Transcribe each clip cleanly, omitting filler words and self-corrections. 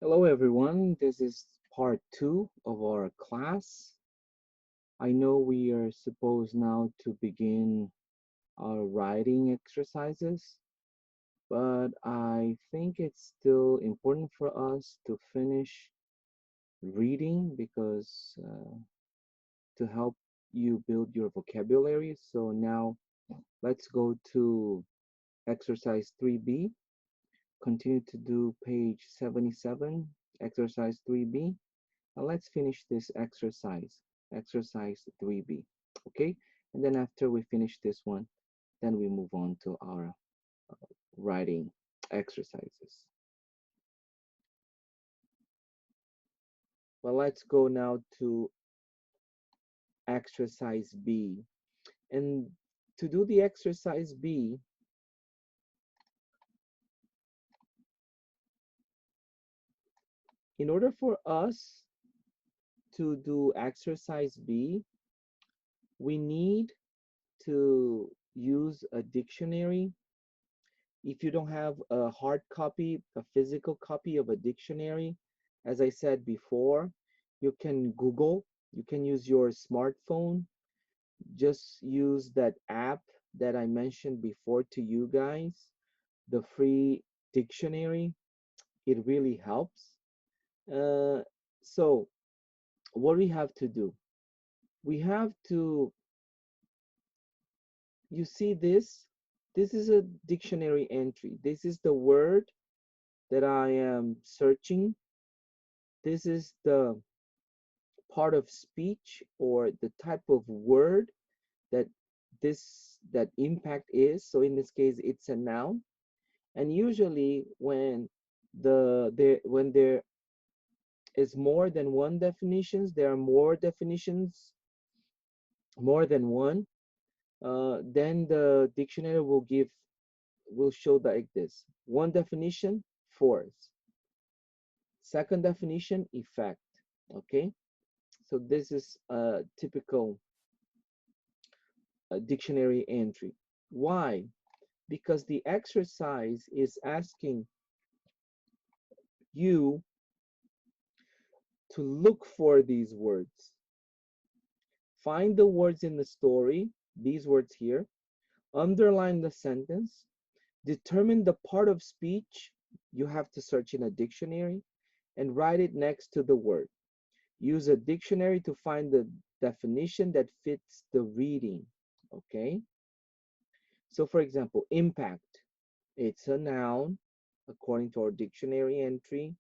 Hello everyone, this is part 2 of our class. I know we are supposed now to begin our writing exercises, but I think it's still important for us to finish reading because to help you build your vocabulary. So now let's go to exercise 3B. Continue to do page 77, exercise 3B. Now let's finish this exercise 3B, okay? And then after we finish this one, then we move on to our writing exercises. Well, let's go now to exercise B. And to do the exercise B, in order for us to do exercise B, we need to use a dictionary. If you don't have a hard copy, a physical copy of a dictionary, as I said before, you can Google, you can use your smartphone, just use that app that I mentioned before to you guys, the free dictionary. It really helps. Uh, so, what we have to do? We have to, you see this? This is a dictionary entry. This is the word that I am searching. This is the part of speech or the type of word that that impact is. So in this case, it's a noun. And usually when when there is more than one definitions, there are more definitions, more than one, then the dictionary will show like this. One definition, force. Second definition, effect. Okay, so this is a typical dictionary entry. Why? Because the exercise is asking you to look for these words. Find the words in the story, these words here, underline the sentence, determine the part of speech you have to search in a dictionary, and write it next to the word. Use a dictionary to find the definition that fits the reading. Okay? So, for example, impact. It's a noun according to our dictionary entry.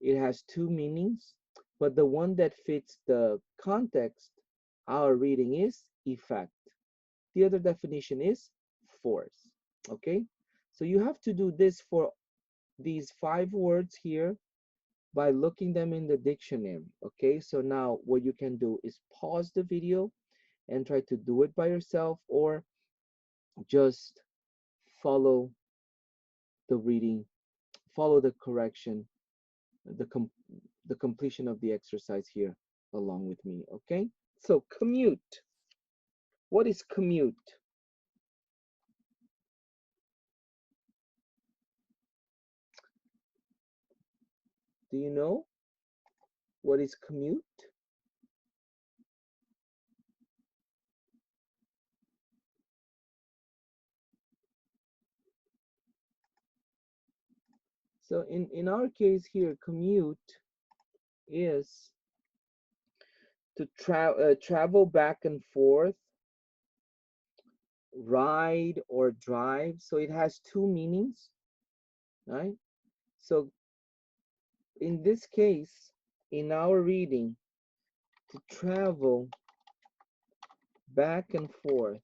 It has two meanings, but the one that fits the context, our reading is effect. The other definition is force. Okay? So you have to do this for these 5 words here by looking them in the dictionary. Okay? So now what you can do is pause the video and try to do it by yourself, or just follow the reading, follow the correction, the com the completion of the exercise here along with me. Okay, so commute. What is commute? Do you know what is commute? So in our case here, commute is to travel back and forth, ride or drive. So it has two meanings, right? So in this case, in our reading, to travel back and forth,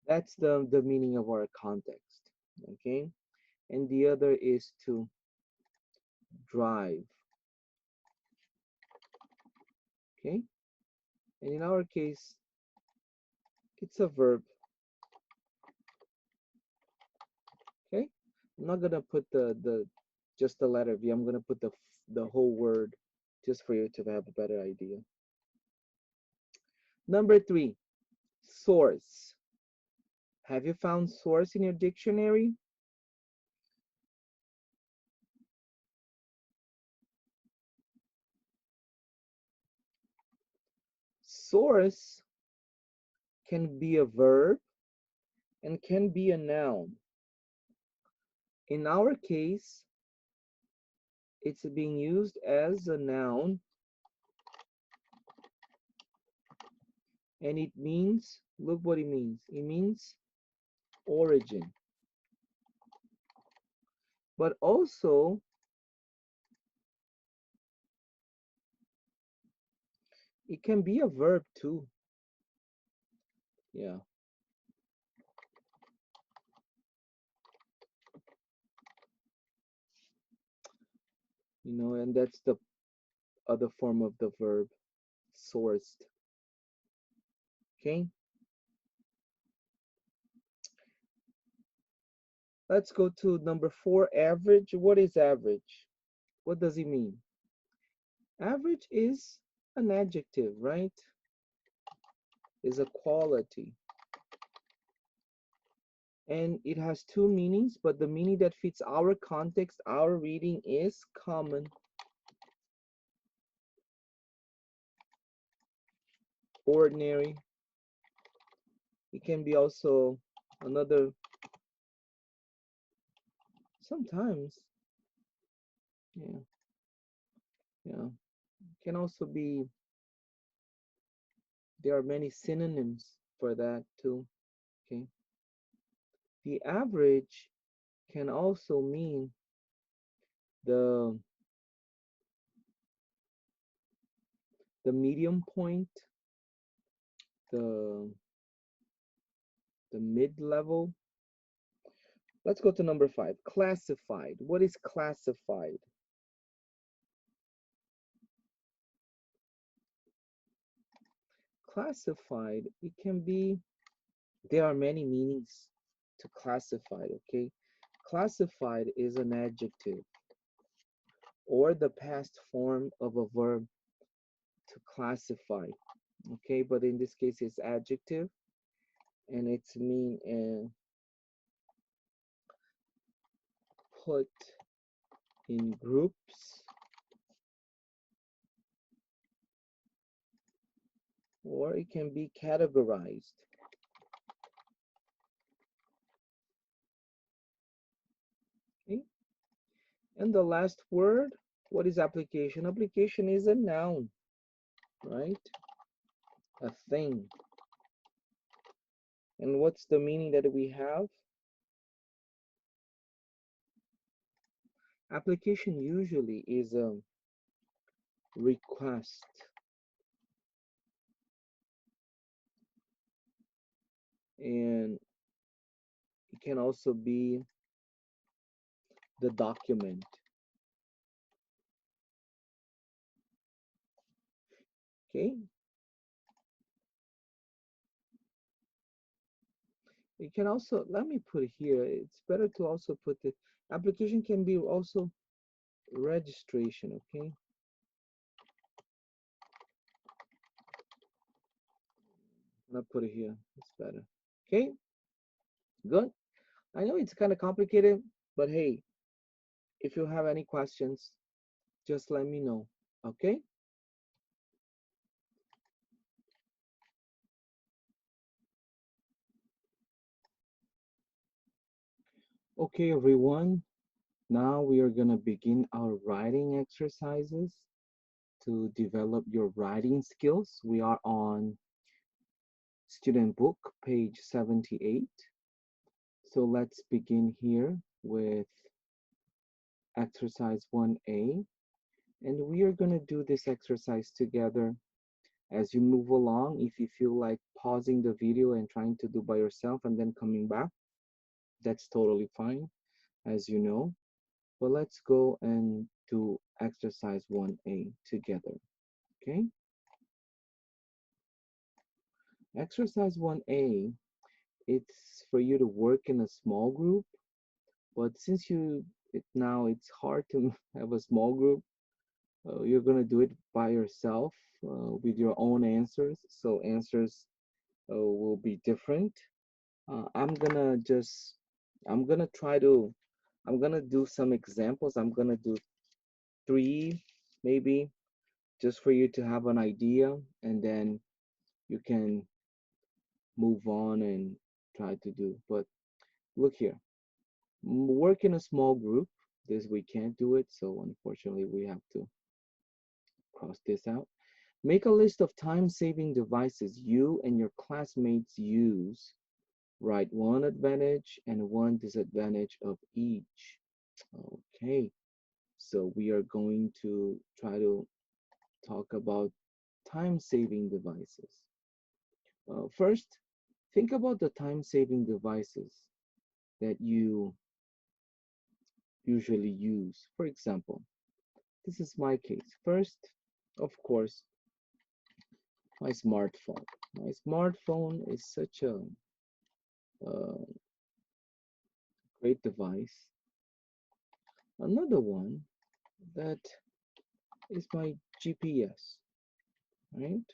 that's the meaning of our context. Okay, and the other is to drive. Okay, and in our case, it's a verb. Okay, I'm not gonna put the just the letter V. I'm gonna put the whole word just for you to have a better idea. Number 3, source. Have you found source in your dictionary? Source can be a verb and can be a noun. In our case, it's being used as a noun, and it means, look what it means. It means origin. But also, it can be a verb too. Yeah. You know, and that's the other form of the verb, sourced. Okay. Let's go to number 4, average. What is average? What does it mean? Average is an adjective, right? Is a quality. And it has two meanings, but the meaning that fits our context, our reading, is common, ordinary. It can be also another, sometimes, yeah, yeah. It can also be, there are many synonyms for that too, okay? The average can also mean the medium point, the mid-level. Let's go to number 5, classified. What is classified? Classified, it can be, there are many meanings to classified, okay? Classified is an adjective or the past form of a verb to classify, okay? But in this case, it's adjective, and it's mean put in groups, or it can be categorized. Okay? And the last word, what is application? Application is a noun, right? A thing. And what's the meaning that we have? Application usually is a request. And it can also be the document. Okay? You can also, let me put here, it's better to also put the application can be also registration, okay? I'll put it here, it's better. Okay, good. I know it's kind of complicated, but hey, if you have any questions, just let me know, okay? Okay, everyone, now we are gonna begin our writing exercises to develop your writing skills. We are on student book, page 78. So let's begin here with exercise 1A. And we are going to do this exercise together as you move along. If you feel like pausing the video and trying to do by yourself and then coming back, that's totally fine, as you know. But let's go and do exercise 1A together, okay? Exercise 1A, it's for you to work in a small group, but since now it's hard to have a small group, you're gonna do it by yourself with your own answers. So answers will be different. I'm gonna just, I'm gonna try to, I'm gonna do some examples. I'm gonna do 3 maybe, just for you to have an idea, and then you can move on and try to do. But look here, work in a small group. This we can't do it, so unfortunately we have to cross this out. Make a list of time-saving devices you and your classmates use. Write one advantage and one disadvantage of each. Okay, so we are going to try to talk about time-saving devices. First, think about the time-saving devices that you usually use. For example, this is my case. First, of course, my smartphone. My smartphone is such a uh, great device. Another one that is my GPS, right?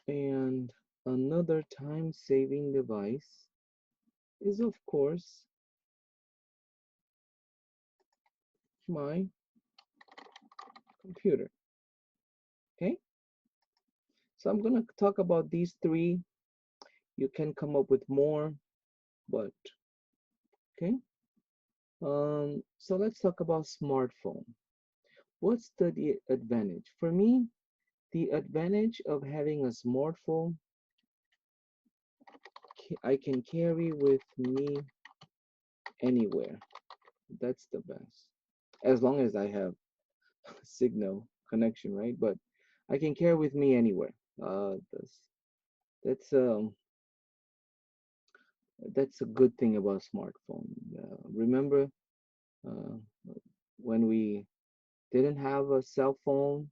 And another time-saving device is, of course, my computer. Okay, so I'm gonna talk about these three. You can come up with more, but okay. So let's talk about smartphone. What's the advantage? For me, the advantage of having a smartphone, I can carry with me anywhere. That's the best. As long as I have signal connection, right? But I can carry with me anywhere. That's that's a good thing about smartphone. Remember uh, when we didn't have a cell phone,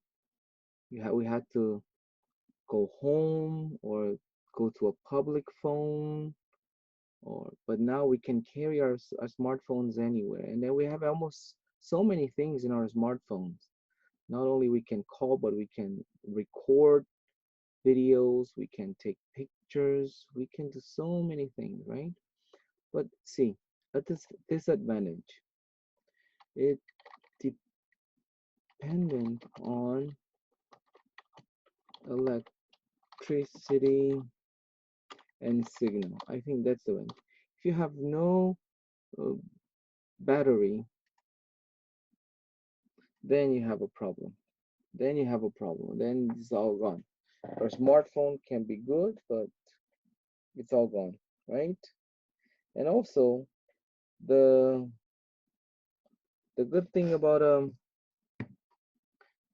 we had to go home or go to a public phone, or but now we can carry our smartphones anywhere, and then we have almost so many things in our smartphones. Not only we can call, but we can record videos, we can take pictures, we can do so many things, right? But see, at this disadvantage, it dependent on electricity and signal. I think that's the one. If you have no uh, battery, then you have a problem. Then you have a problem. Then it's all gone. Your smartphone can be good, but it's all gone, right? And also the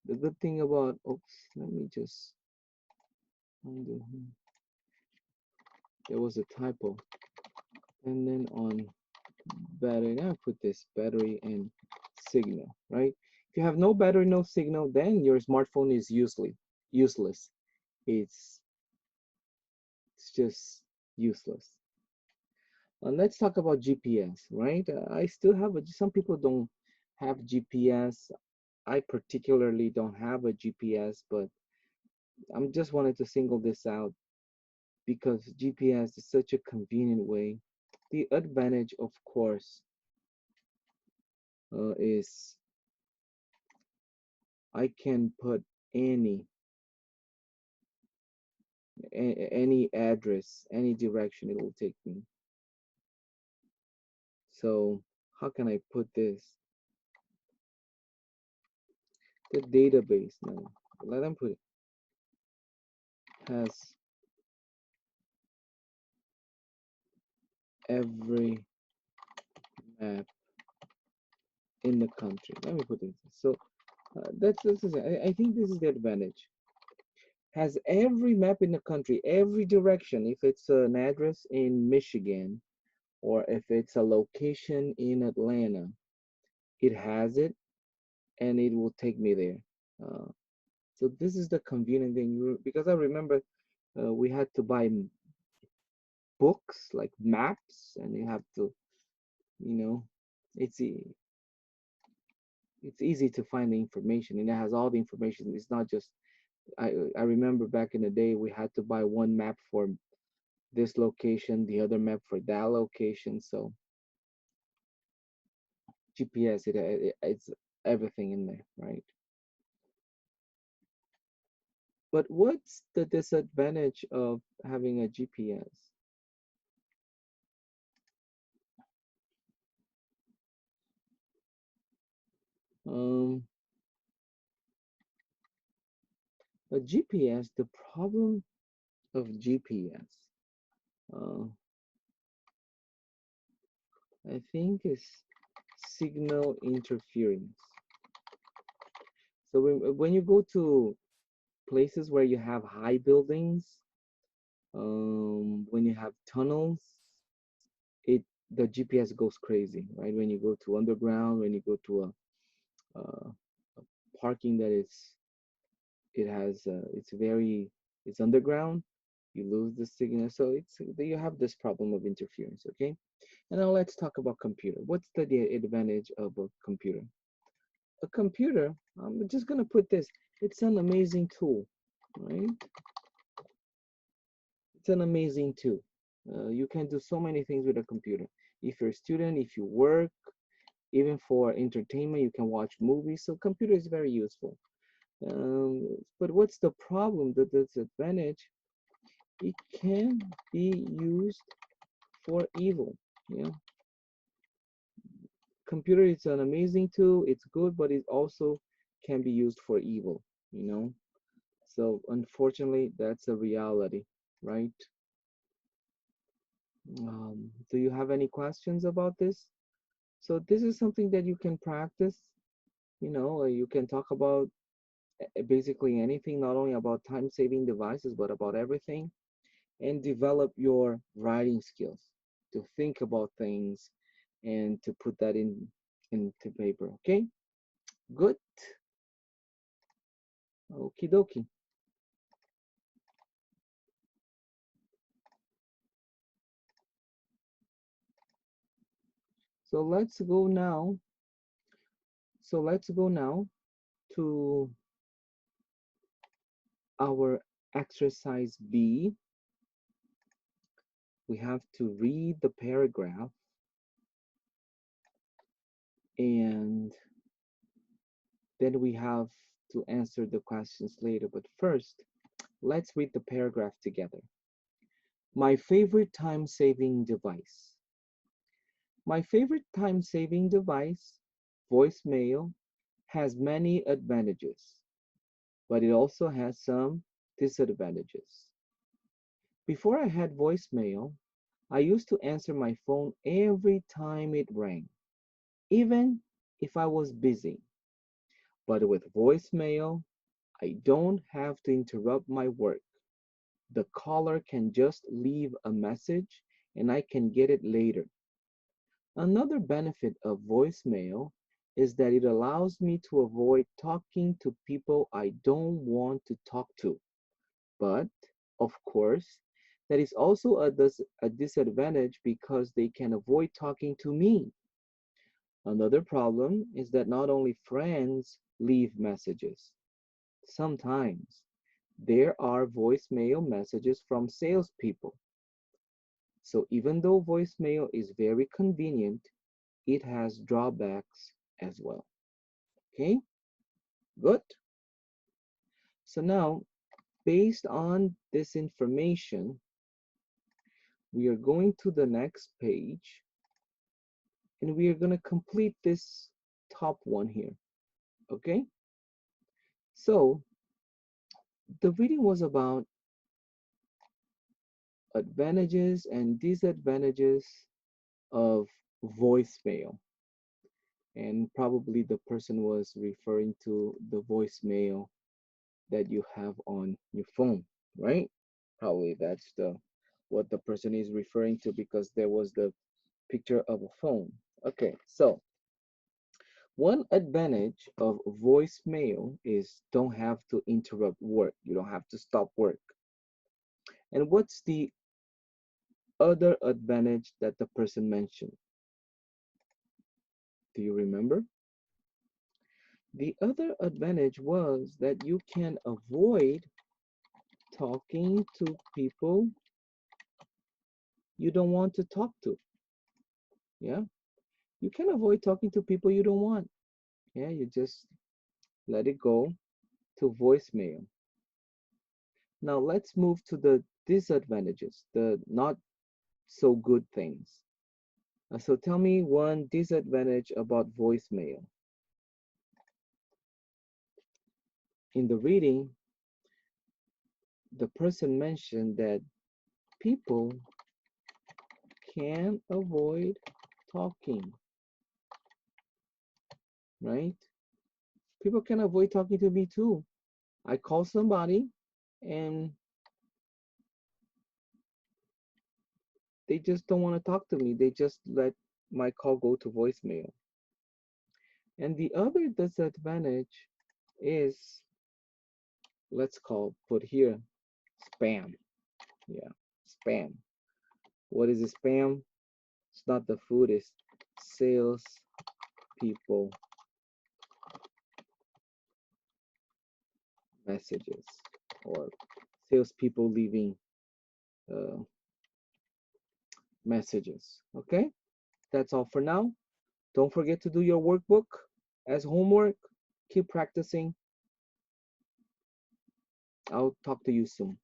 the good thing about oops, let me just undo. There was a typo. And then on battery, now I put this battery and signal, right? If you have no battery, no signal, then your smartphone is useless. It's it's just useless. Let's talk about GPS, right? I still have some people don't have GPS. I particularly don't have a GPS, but I'm just wanted to single this out because GPS is such a convenient way. The advantage, of course, is I can put any address, any direction it will take me. So how can I put this? The database now. Let them put it has every map in the country. Let me put it. So that's this is I think this is the advantage. Has every map in the country, every direction. If it's an address in Michigan or if it's a location in Atlanta, it has it and it will take me there. Uh, so this is the convenient thing because I remember we had to buy books like maps, and you have to, you know, it's it's easy to find the information, and it has all the information. It's not just I remember back in the day we had to buy one map for this location, the other map for that location. So GPS, it's everything in there, right? But what's the disadvantage of having a GPS? Um, a GPS, the problem of GPS, uh, I think is signal interference. So when you go to places where you have high buildings, when you have tunnels, it the GPS goes crazy, right? When you go to underground, when you go to a parking that is it has it's underground, you lose the signal. So it's you have this problem of interference. Okay, and now let's talk about computer. What's the advantage of a computer? A computer, I'm just gonna put this, it's an amazing tool, right? It's an amazing tool. You can do so many things with a computer. If you're a student, if you work, even for entertainment, you can watch movies. So computer is very useful. But what's the problem? The disadvantage? It can be used for evil. Yeah, computer is an amazing tool. It's good, but it also can be used for evil. You know. So unfortunately, that's a reality, right? Do you have any questions about this? So this is something that you can practice. You know, you can talk about basically anything, not only about time-saving devices, but about everything, and develop your writing skills to think about things and to put that into paper. Okay, good. Okie dokie. So let's go now. So let's go now to our exercise B. We have to read the paragraph and then we have to answer the questions later. But first, let's read the paragraph together. My favorite time-saving device. My favorite time-saving device, voicemail, has many advantages, but it also has some disadvantages. Before I had voicemail, I used to answer my phone every time it rang, even if I was busy. But with voicemail, I don't have to interrupt my work. The caller can just leave a message and I can get it later. Another benefit of voicemail is that it allows me to avoid talking to people I don't want to talk to. But, of course, that is also a disadvantage because they can avoid talking to me. Another problem is that not only friends leave messages. Sometimes there are voicemail messages from salespeople. So even though voicemail is very convenient, it has drawbacks as well. Okay, good. So now, based on this information, we are going to the next page and we are going to complete this top one here. Okay, so the reading was about advantages and disadvantages of voicemail. And probably the person was referring to the voicemail that you have on your phone, right? Probably that's the what the person is referring to because there was the picture of a phone. Okay, so one advantage of voicemail is don't have to interrupt work. You don't have to stop work. And what's the other advantage that the person mentioned? Do you remember? The other advantage was that you can avoid talking to people you don't want to talk to. Yeah, you can avoid talking to people you don't want. Yeah, you just let it go to voicemail. Now let's move to the disadvantages, the not so good things. So tell me one disadvantage about voicemail. In the reading, the person mentioned that people can avoid talking, right? People can avoid talking to me too. I call somebody and they just don't want to talk to me. They just let my call go to voicemail. And the other disadvantage is, let's call, put here, spam. Yeah, spam. What is spam? It's not the food, it's sales people messages or salespeople leaving uh, messages. Okay, that's all for now. Don't forget to do your workbook as homework. Keep practicing. I'll talk to you soon.